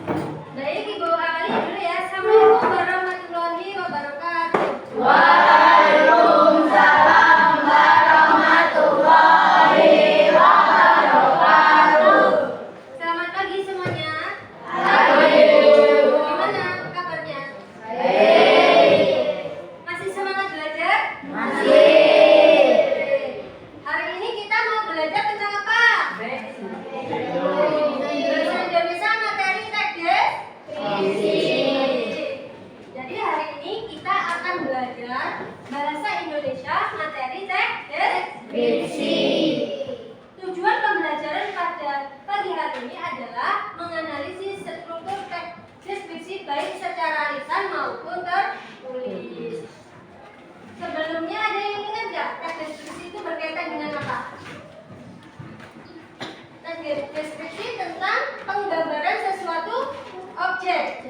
Baik, Ibu awali dulu ya. Assalamualaikum warahmatullahi wabarakatuh. Waalaikumsalam warahmatullahi wabarakatuh. Selamat pagi semuanya. Pagi. Gimana kabarnya? Baik. Masih semangat belajar? Masih. Hari ini kita mau belajar tentang apa? Bahasa Indonesia materi teks deskripsi. Jadi hari ini kita akan belajar bahasa Indonesia materi teks deskripsi. Tujuan pembelajaran pada pagi hari ini adalah menganalisis struktur teks deskripsi baik secara lisan maupun tertulis. Sebelumnya ada yang ingat nggak teks deskripsi itu berkaitan dengan apa? Teks deskripsi tentang penggambaran sesuatu objek.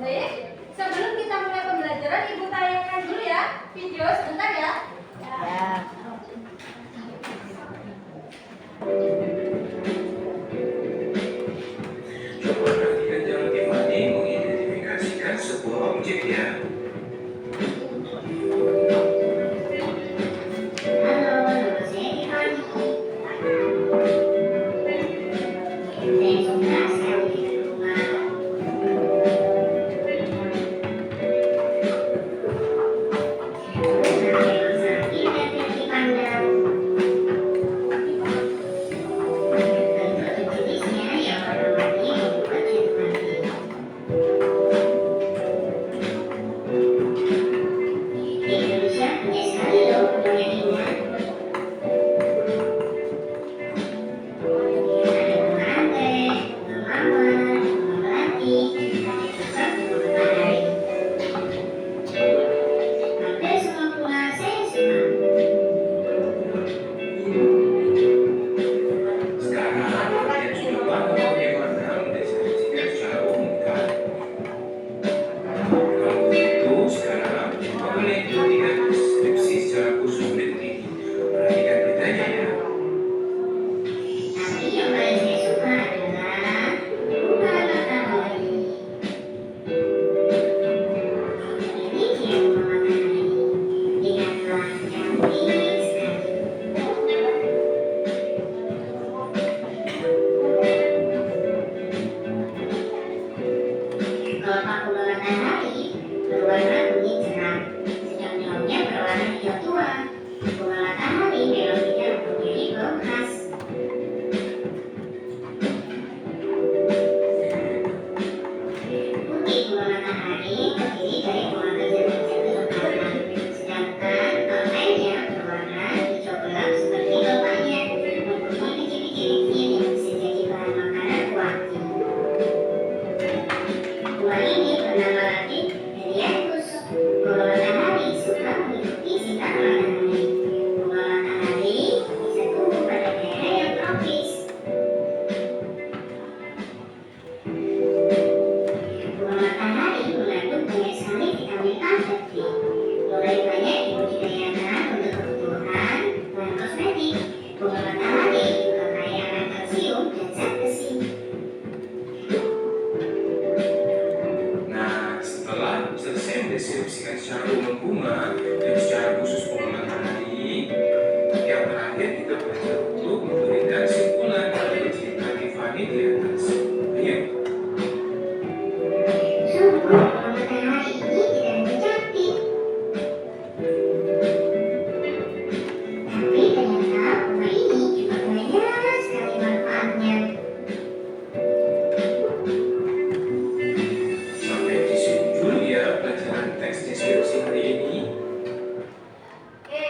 Baik, sebelum kita mulai pembelajaran, Ibu tayangkan dulu ya video sebentar ya. Ya. Coba perhatikan jalan Tiffany mengidentifikasikan sebuah objek ya. Halo, nama saya Tiffany. Saya suka sekali di rumah. Saya sangat indah dipandang. Bentuk jenisnya yang warna-warni membuat simpati. Di Indonesia punya sekali loh bentuk yang indah. Ada bunga anggrek, bunga mawar, bunga melati, ada juga bunga matahari. Hampir semua bunga saya suka. Sekarang kalian sudah paham bagaimana mendeskripsikan secara umum kan? Kalau begitu sekarang coba kalian buktikan deskripsi secara khusus berikut ini. Perhatikan bedanya ya. Tapi yang paling saya suka adalah bunga matahari. Ini dia bunga matahari. Lihatlah, cantik sekali. Kelopak bunga matahari berwarna kuning cerah, sedang daunnya berwarna hijau tua. Bunga matahari memang tidak mempunyai bau khas. Putih bunga matahari terdiri dari bunga kecil-kecil berwarna, sedangkan yang lainnya berwarna hijau gelap seperti kelopaknya, mempunyai biji-biji licin yang bisa jadi bahan makanan wangi. Bunga ini bernama latin Helianthus. Bunga matahari suka mengikuti sinar matahari. Bunga matahari bisa tumbuh pada daerah yang tropis. Bunga matahari mengandung banyak sekali vitamin A dan D. Mulai banyak dibudidayakan untuk kebutuhan bahan kosmetik. Bunga matahari juga kaya akan kalsium dan zat besi. Nah, setelah selesai mendeskripsikan secara umum bunga dan secara khusus bunga matahari, yang terakhir kita belajar untuk memberikan kesimpulan dari cerita Tiffany di atas. Ayo. Sungguh, bunga matahari ini tidak hanya cantik, tapi ternyata bunga ini juga banyak sekali manfaatnya. Sampai di sini dulu ya pelajaran teks deskripsi hari ini. Oke,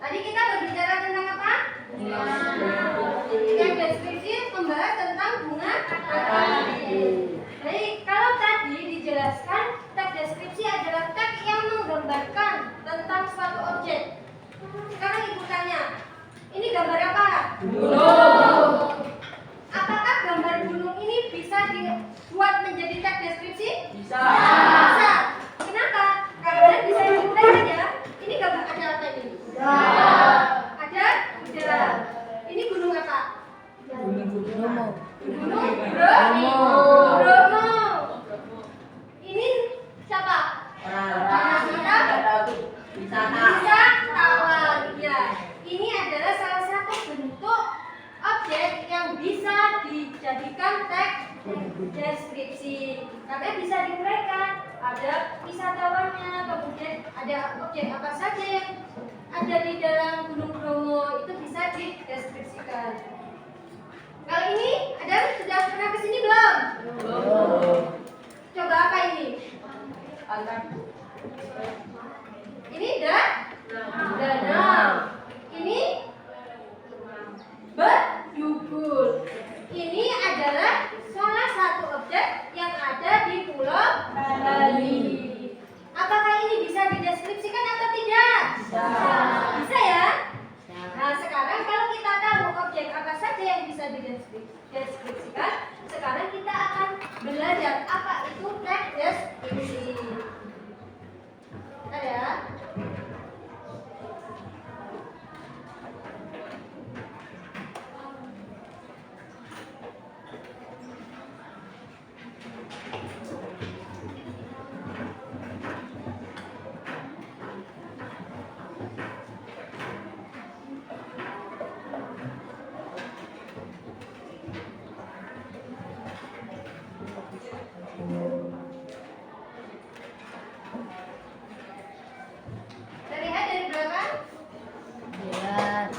tadi kita berbicara tentang apa? Teks deskripsi membahas tentang bunga matahari. Baik, kalau tadi dijelaskan teks deskripsi adalah teks yang menggambarkan tentang suatu objek. Sekarang Ibu tanya, ini gambar apa? Gunung. Apakah gambar gunung ini bisa dibuat menjadi teks deskripsi? Bisa. Bisa. Kenapa? Karena bisa dimulai saja. Ini gambar ada apa ini? Ada kuda. Ini gunung apa? Gunung Bromo. Gunung Bromo. Bromo deskripsi. Karena bisa diuraikan, ada wisatawannya, kemudian ada objek apa saja yang ada di dalam Gunung Bromo, itu bisa dideskripsikan. Kali ini ada sudah pernah kesini belum? Belum. Coba apa ini? Ini danau. Ini bedugul. Ini adalah salah satu objek yang ada di Pulau Bali. Apakah ini bisa dideskripsikan atau tidak? Bisa ya? Nah, sekarang kalau kita tahu objek apa saja yang bisa dideskripsikan, sekarang kita akan belajar apa itu teks deskripsi. Bentar ya. Terlihat dari belakang? Lihat.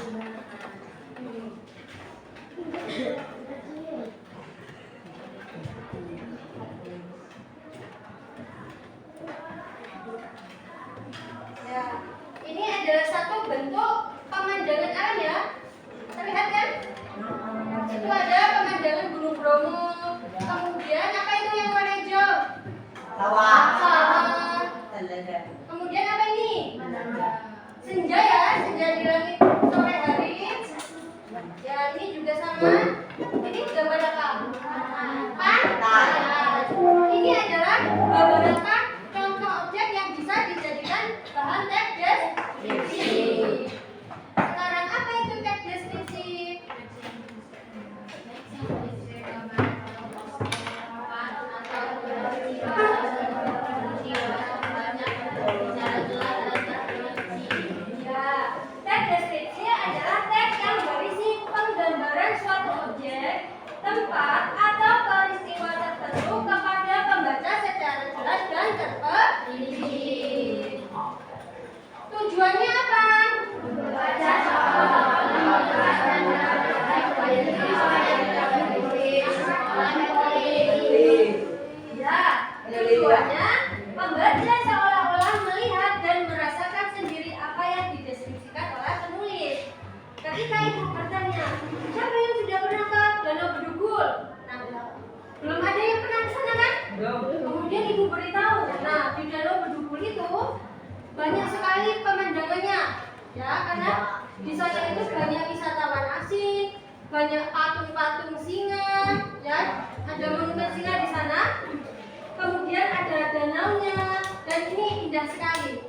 Ya, ini adalah satu bentuk pemandangan alam ya. Terlihat kan? Itu ada pemandangan Gunung Bromo. Kemudian apa itu yang warna hijau? Sawah. Sawah. Kemudian apa ini? Senja ya, senja di langit sore hari. Ya, ini juga sama. Ini gambar apa? Pantai. Ini adalah beberapa contoh objek yang bisa dijadikan bahan teks deskripsi. Sekarang apa itu teks deskripsi? Ya, teks deskripsi adalah teks yang berisi penggambaran suatu objek, tempat, atau peristiwa tertentu kepada pembaca secara jelas dan terperinci. Tujuannya apa? Ya, tujuannya pembaca seolah-olah melihat dan merasakan sendiri apa yang dideskripsikan oleh penulis. Ketika ibu bertanya, siapa yang sudah pernah ke Danau Bedugul? Nah, belum ada yang pernah ke sana kan? Kemudian ibu beritahu, nah di Danau Bedugul itu banyak sekali pemandangannya, ya karena di sana itu banyak wisatawan asing, banyak patung-patung singa, ya ada monumen singa di sana. Kemudian ada danaunya dan ini indah sekali.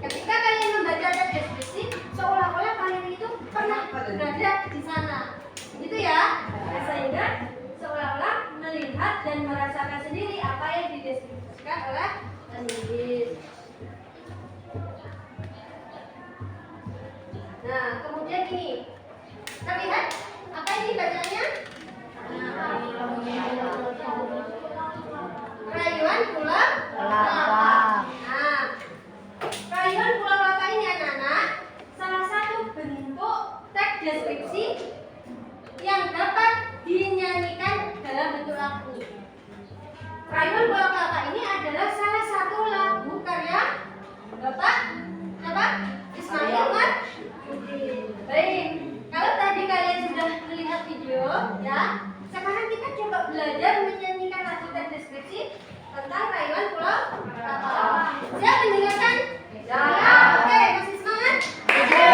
Ketika kalian membaca teks deskripsi, seolah-olah kalian itu pernah berada di sana, gitu ya. Sehingga seolah-olah melihat dan merasakan sendiri apa yang dideskripsikan oleh penulis. Nah, kemudian ini terlihat apa ini bacanya? Rayuan Pulau Kelapa. Nah, rayuan Pulau Kelapa ini anak-anak salah satu bentuk teks deskripsi yang dapat dinyanyikan dalam bentuk lagu. Rayuan Pulau Kelapa ini adalah salah satu lagu karya Bapak Ismail Marzuki. Baik, kalau tadi kalian sudah melihat video, ya, sekarang kita coba belajar menyanyikan lagu teks deskripsi tentang rayuan Pulau Kelapa. Siap mendengarkan? Ya. Oke, masih semangat? Ya.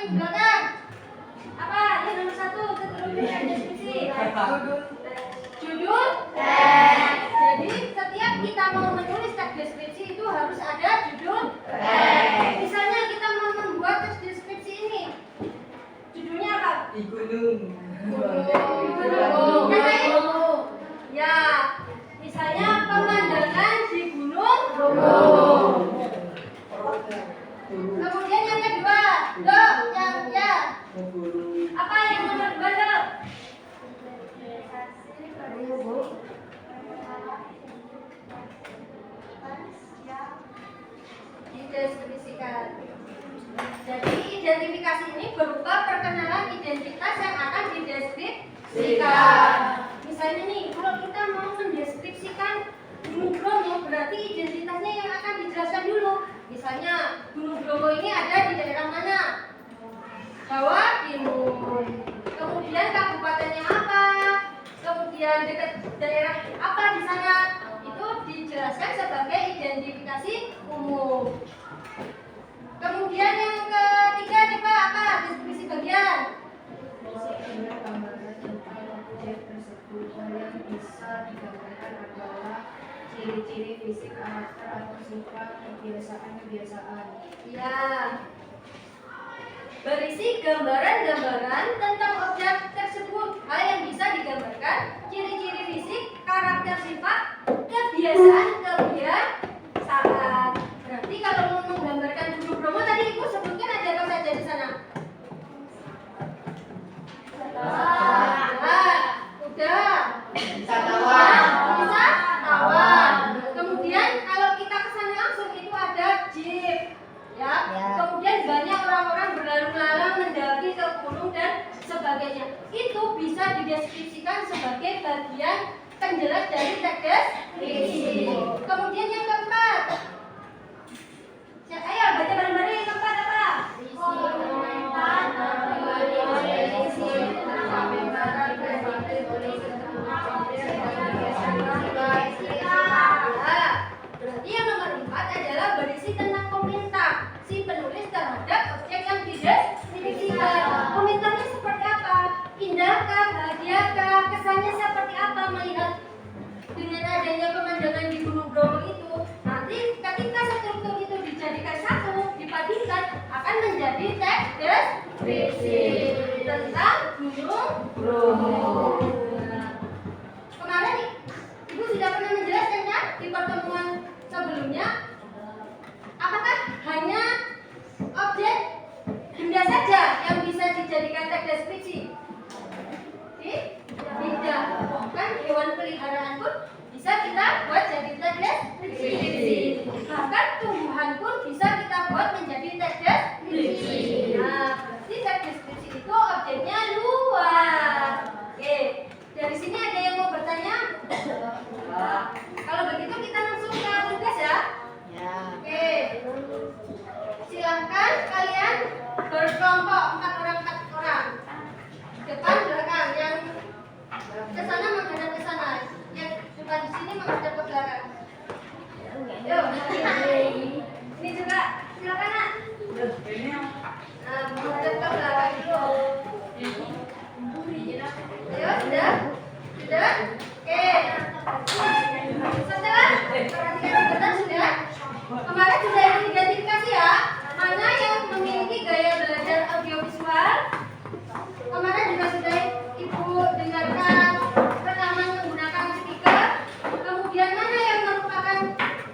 di belakang. Apa? Yang nomor 1 keterangan deskripsi. Judul. Jadi setiap kita mau menulis teks deskripsi itu harus ada judul. Misalnya kita mau membuat teks deskripsi ini. Judulnya apa? Di gunung. Yang lain? Ya, misalnya pemandangan di gunung. Kemudian yang kedua, apa yang nomor 2 dok? Dideskripsikan. Jadi identifikasi ini berupa perkenalan identitas yang akan dideskripsikan. Misalnya nih, kalau kita mau mendeskripsikan Gunung Bromo, berarti identitasnya yang akan dijelaskan dulu. Misalnya Gunung Bromo ini ada di daerah mana? Jawa Timur. Kemudian kabupatennya apa? Kemudian dekat daerah apa di sana? Itu dijelaskan sebagai identifikasi umum. Kemudian yang ketiga coba apa? Deskripsi bagian. Gambaran tentang objek tersebut yang bisa digambarkan adalah ciri-ciri fisik, karakter atau sifat kebiasaan. Ya. Berisi gambaran-gambaran tentang objek tersebut. Hal yang bisa digambarkan, ciri-ciri fisik, karakter sifat, kebiasaan. Berarti kalau mau menggambarkan Gunung Bromo tadi Ibu sebutkan ada apa saja di sana? Udah. Wisatawan. Kemudian kalau kita ke sana langsung itu ada jeep. Ya. Kemudian banyak orang-orang berlalu-lalang mendaki ke gunung dan sebagainya. Itu bisa dideskripsikan sebagai bagian penjelas dari teks deskripsi. Kemudian yang keempat. Ayo baca bareng-bareng yang keempat apa? Berarti yang nomor 4 adalah berisi tentang komentar si penulis terhadap objek yang dideskripsikan. Komentarnya seperti apa? Indahkah, bahagiakah, kesannya seperti apa melihat dengan adanya pemandangan di Gunung Bromo itu. Nanti ketika struktur itu dijadikan satu, dipadukan, akan menjadi teks deskripsi tentang Gunung Bromo. Kemarin nih, Ibu sudah pernah menjelaskannya di pertemuan sebelumnya. Apakah hanya objek benda saja yang bisa dijadikan teks deskripsi? Tidak. Bahkan hewan peliharaan pun bisa kita buat jadi teks deskripsi. Bahkan tumbuhan pun bisa kita buat menjadi teks deskripsi. Nah, berarti teks deskripsi itu objeknya luas. Oke, dari sini ada yang mau bertanya? Kalau begitu kita langsung ke tugas ya. Oke, silahkan kalian berkelompok 4 orang. Depan belakang, yang ke sana menghadap ke sana, yang depan di sini menghadap ke belakang. Yuk, ini juga silakan nak. Menghadap ke belakang dulu. Ayo, sudah? Oke. Setelah perhatikan benar sudah. Kemarin sudah identifikasi ya, mana yang memiliki gaya belajar audiovisual. Kemarin juga sudah Ibu dengarkan rekaman menggunakan speaker. Kemudian mana yang merupakan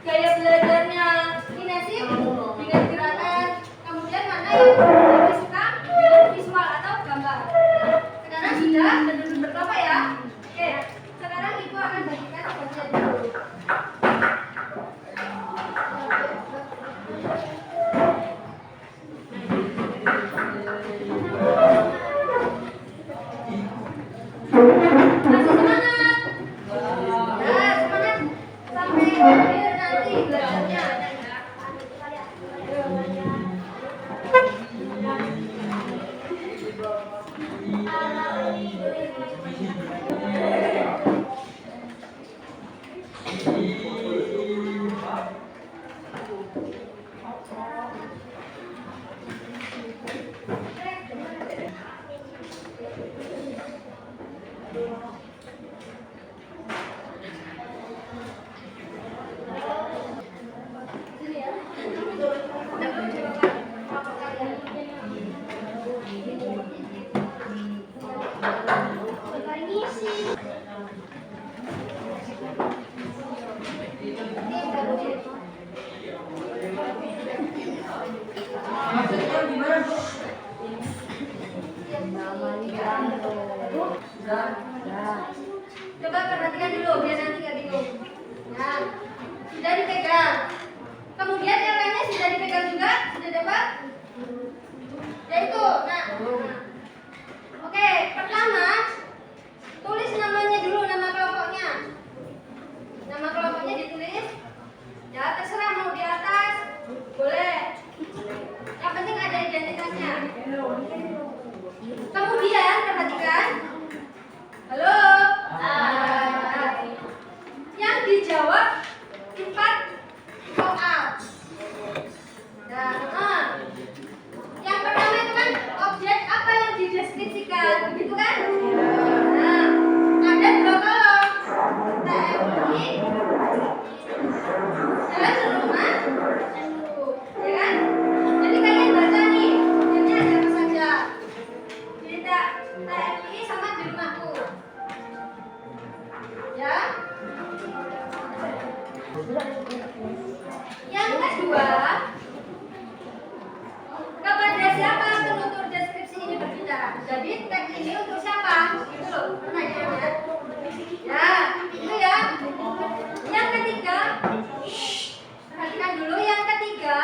gaya belajarnya kinesis dengan gerakan. Kemudian mana yang lebih suka dengan visual atau gambar. Sekarang sudah berduduk berkelompok ya. Oke, sekarang Ibu akan bagikan tugasnya dulu. Masih semangat? Ya, semangat sampai akhir nanti belajarnya. gimana, Bu? Coba perhatikan dulu biar nanti nggak bingung. Nah, sudah dipegang. Kemudian yang lainnya sudah dipegang juga, sudah dapat? Ya itu. Nah. Oke, pertama tulis namanya dulu, nama kelompoknya. Nama kelompoknya ditulis. Ya terserah mau di atas, boleh. Yang penting ada identitasnya. Kemudian perhatikan. Halo. Yang dijawab 4 soal. Nah, yang pertama itu kan objek apa yang dideskripsikan, begitu kan? Nah, ada 2 kolom. TMI dan rumah, ya kan? Jadi kalian baca nih, objeknya ada apa saja. Tidak TMI sama di rumahku. Ya. Yang kedua, kepada siapa penutur deskripsi ini berbicara? Jadi tag ini untuk siapa? Itu loh pertanyaannya. Ya, itu ya. Yang ketiga, perhatikan dulu. Yang ketiga,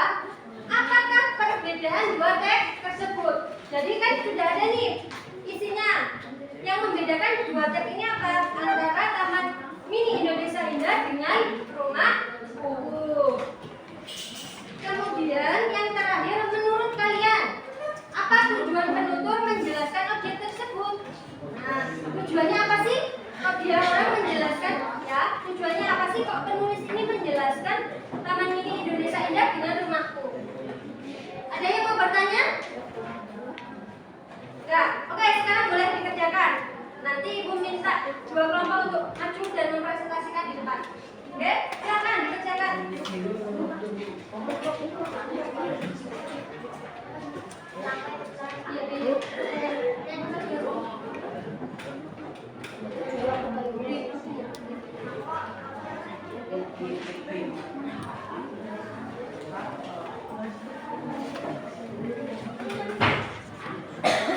apakah perbedaan 2 tag tersebut? Jadi kan sudah ada nih isinya. Yang membedakan 2 tag ini apa? Antara Taman Mini Indonesia Indah dengan rumah buku. Kemudian yang terakhir, menurut kalian apa tujuan penutur menjelaskan objek tersebut? Nah, tujuannya apa sih? Kok dia orang menjelaskan, ya? Tujuannya apa sih kok penulis ini menjelaskan Taman Mini Indonesia Indah dengan rumahku? Ada yang mau bertanya? Enggak. Oke, sekarang boleh dikerjakan. Nanti ibu minta 2 kelompok untuk maju dan mempresentasikan di depan. Oke, silakan dikerjakan.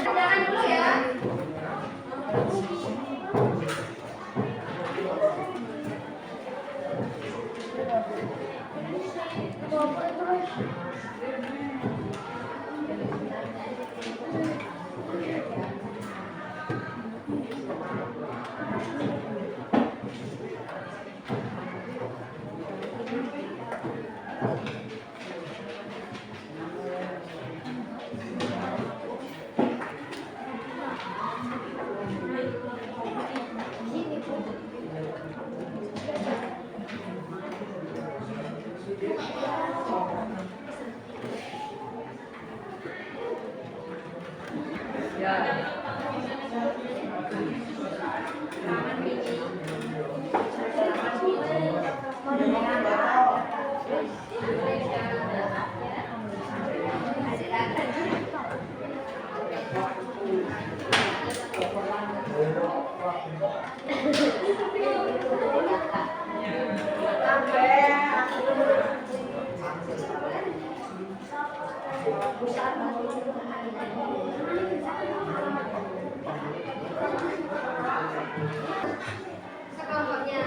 Kerjakan dulu ya. Sekelompoknya.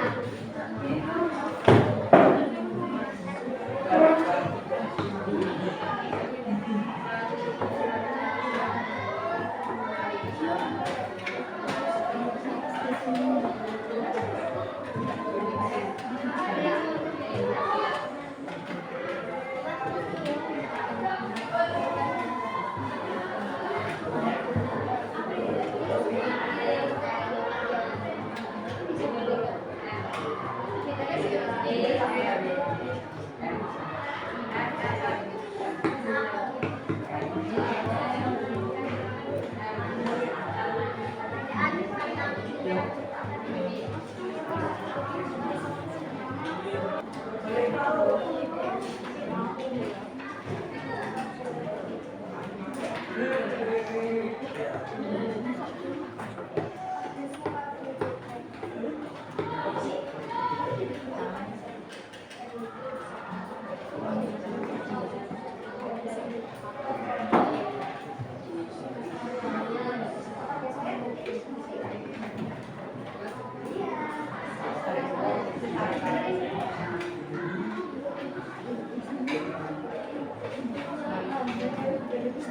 Minta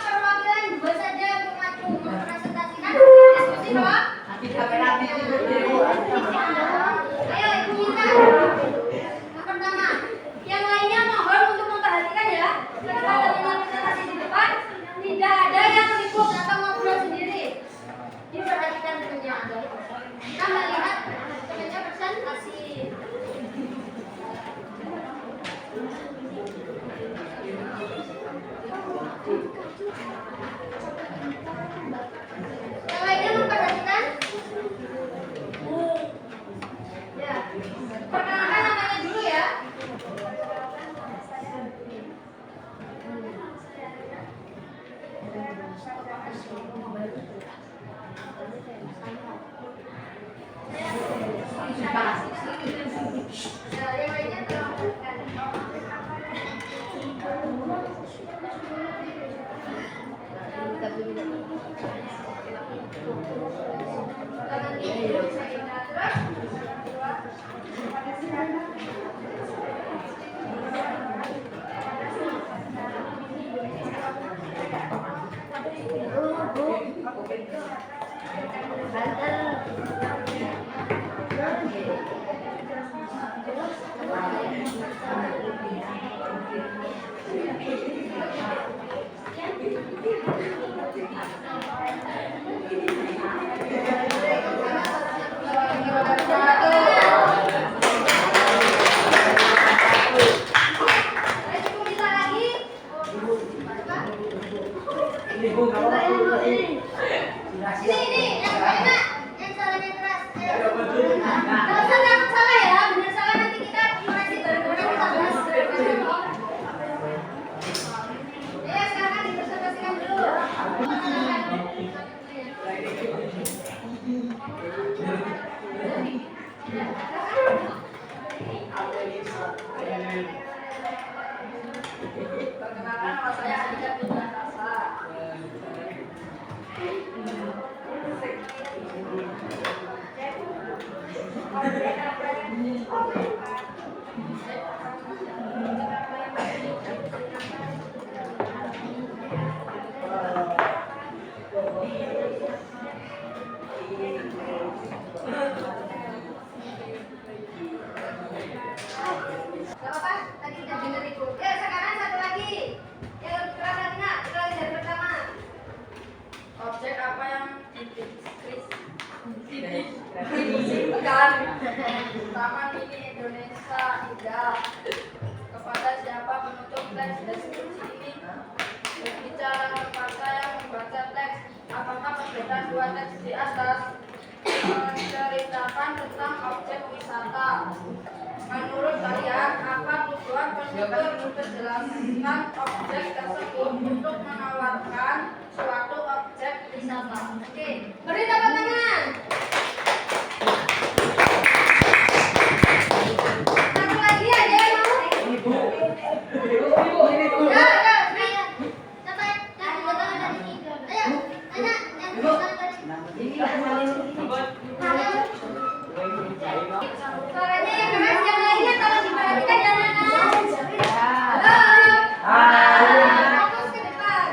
perwakilan dua saja untuk maju mempresentasikan diskusi bahwa ayo ibu minta yang pertama, yang lainnya mohon untuk memperhatikan ya, ketika terdengar presentasi di depan tidak ada yang ribut atau ngobrol sendiri, diperhatikan tentunya. Kita melihat tentunya presentasi. Yang lainnya memperhatikan. Ya, perkenalkan namanya dulu ya. Ya, yang lainnya tolong perhatikan. Tangan kiri bisa kita terus. Ini yang enak, yang salahnya keras. Kalau salah salah ya, benar salah nanti kita koreksi bareng-bareng kita bahas. Ya sekarang dipresentasikan dulu. Perkenalkan, nama saya Aditya Putra Kasa. Gak apa-apa, tadi udah bener itu. Ya sekarang satu lagi. Yang lebih keras lagi nak, kita lagi dari pertama. Objek apa yang dideskripsikan Taman Mini Indonesia Indah? Kepada siapa penutup teks deskripsi ini? Berbicara kepada yang membaca teks. Apakah perbedaan dua teks di atas menceritakan tentang objek wisata? Menurut kalian, apa tujuan penutur menjelaskan objek tersebut untuk menawarkan suatu objek wisata? Oke, beri tepuk tangan. Satu lagi ada yang mau? Ya, ya, ayo. Sampai yang tepuk tangan dari sini. Ayo, anak yang tepuk tangan dari sini. Suaranya yang keras, yang lainnya tolong diperhatikan ya anak-anak. Halo. Fokus ke depan.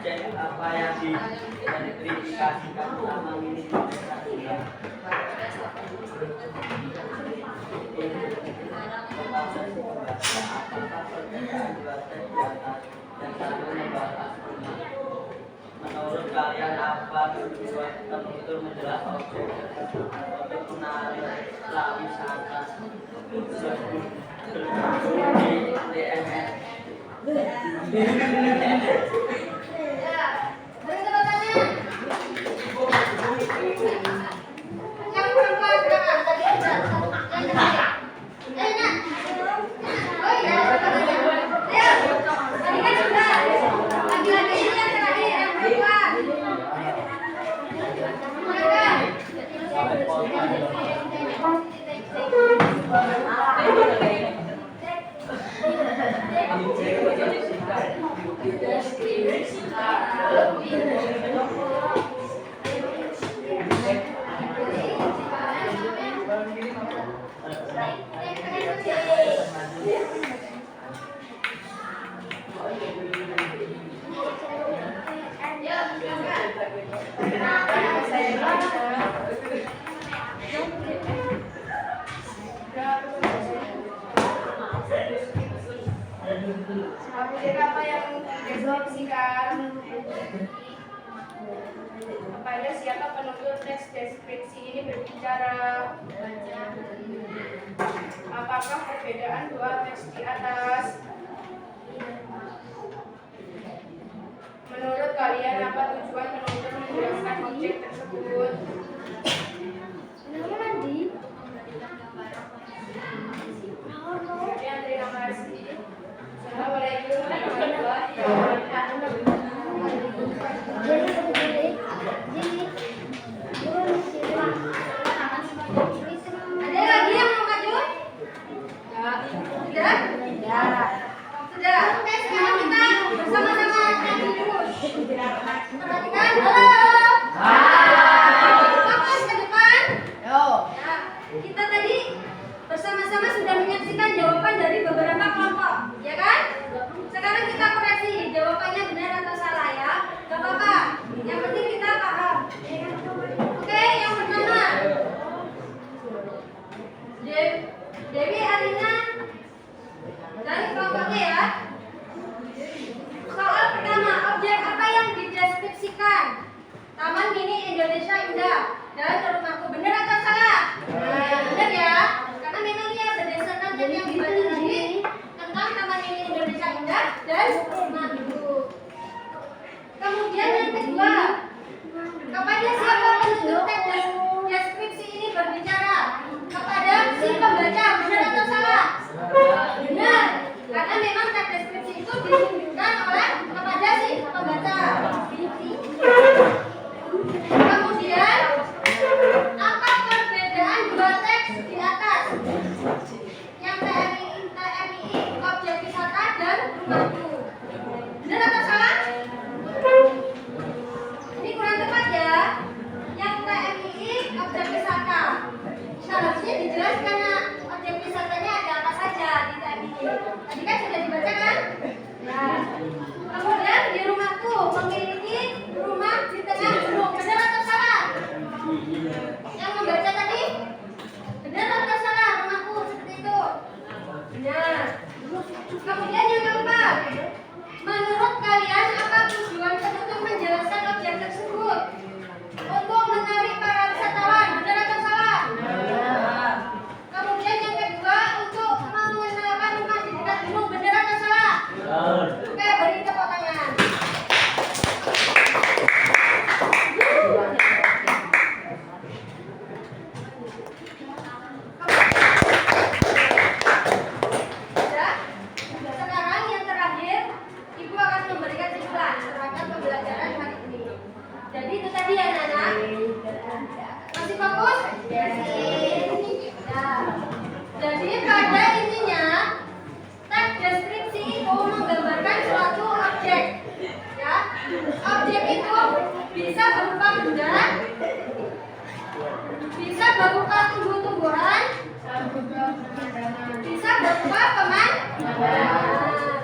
Jadi apa yang diidentifikasikan Taman Mini Indonesia Indah? Menurut kalian apa tujuan penutur menjelaskan objek tersebut untuk menarik wisata DMS? Ya, beri tepuk tangan. Yang perempuan jangan tadi udah yang terakhir. Objek apa yang dideskripsikan? Kepada siapa penutur teks deskripsi ini berbicara? Apakah perbedaan dua teks di atas? Menurut kalian apa tujuan penutur menjelaskan objek tersebut? Sekian, terima kasih. Assalamualaikum warahmatullahi wabarakatuh. Ada lagi yang mau maju? Sudah? Sudah. Oke, sekarang kita bersama-sama maju terus. Perhatikan. Halo. Fokus ke depan. Ya, kita tadi bersama-sama sudah menyaksikan jawaban dari beberapa kelompok, ya kan? Sekarang kita koreksi jawabannya benar atau salah ya. Gak apa-apa. Yang penting kita paham. Oke, yang pertama. Dewi Alina dari kelompoknya ya. Soal pertama, objek apa yang dideskripsikan? Taman Mini Indonesia Indah dan rumahku. Benar atau salah? Benar ya. Karena memang dia berdasarkan yang dibaca tadi tentang Taman Mini Indonesia Indah dan rumahku. Kemudian yang kedua, kepada siapa penutur teks deskripsi ini berbicara? Kepada si pembaca. Benar atau salah? Benar. Karena memang teks deskripsi itu ditunjukkan oleh kepada si pembaca. Kemudian, apa perbedaan dua teks di atas? Yang TMI, objek wisata dan rumahku. Benar atau salah? Ini kurang tepat ya. Yang TMI, objek wisata. Seharusnya dijelaskan objek wisatanya ada apa saja di TMI. Tadi kan sudah dibaca kan? Ya. Kemudian di rumahku memiliki rumah di tengah gunung. Benar atau salah? Yang membaca tadi? Benar atau salah? Rumahku seperti itu. Benar. Kemudian yang keempat, menurut kalian apa tujuan penutur menjelaskan objek tersebut? Untuk menarik para wisatawan. Benar atau salah? Benar. Kemudian yang kedua, untuk mengenalkan rumah di dekat gunung. Benar atau salah? Benar. Oke, beri tepuk tangan. Sudah? Sekarang yang terakhir, Ibu akan memberikan kesimpulan terhadap pembelajaran hari ini. Jadi itu tadi ya Nana. Masih fokus? Ya. Jadi pada intinya teks deskripsi itu menggambarkan suatu objek. Ya. Objek itu bisa berupa benda, bisa berupa tumbuh-tumbuhan, bisa berupa pemandangan.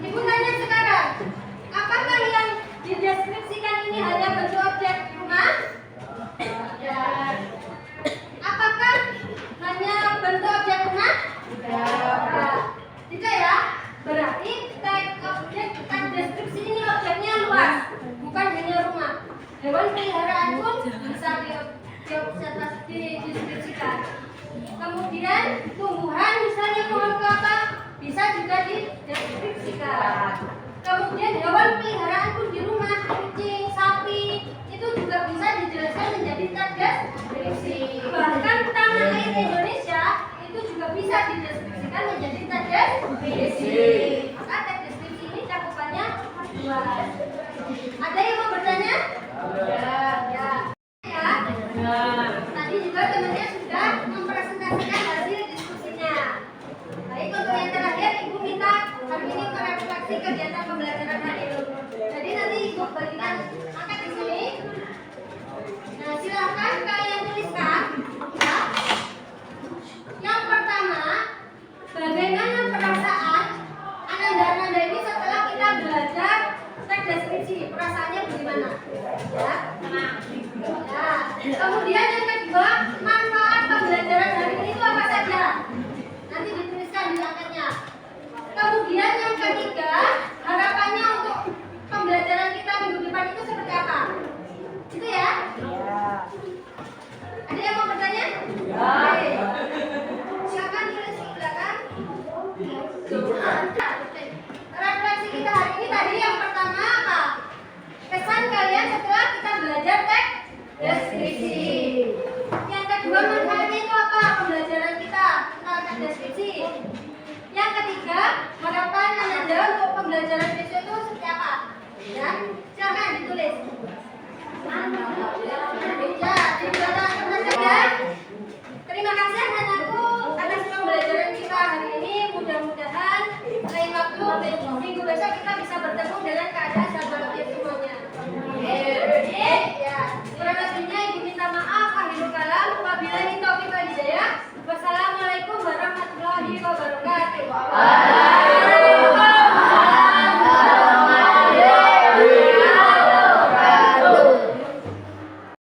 Ibu tanya sekarang, apakah yang dideskripsikan ini hanya bentuk objek rumah? Ya. Apakah hanya bentuk objek rumah? Tidak. Tidak ya? Berarti teks deskripsi ini objeknya luas, bukan hanya rumah. Hewan peliharaan pun bisa dideskripsikan. Kemudian tumbuhan misalnya pohon kelapa bisa juga dideskripsikan. Kemudian hewan peliharaan pun di rumah, kucing, sapi itu juga bisa dijelaskan menjadi teks deskripsi. Bahkan Taman Air Indonesia itu juga bisa dideskripsikan menjadi teks deskripsi. Maka teks deskripsi ini cakupannya luas. Ada yang mau bertanya? Ya. Tadi juga temannya sudah mempresentasikan hasil diskusinya. Refleksi kita hari ini tadi yang pertama apa? Kesan kalian setelah kita belajar teks deskripsi. Yang kedua manfaatnya itu apa? Pembelajaran kita tentang teks deskripsi. Yang ketiga, harapan Anda untuk pembelajaran besok itu seperti apa? Ya, silakan ditulis. Ya, terima kasih anak-anakku atas pembelajaran kita hari ini. Mudah-mudahan lain waktu minggu besok kita bisa bertemu dengan keadaan sahabat semuanya. Ya, kurang lebihnya ibu minta maaf. Akhirul kalam, wabillahi taufiq wal hidayah. Wassalamualaikum warahmatullahi wabarakatuh.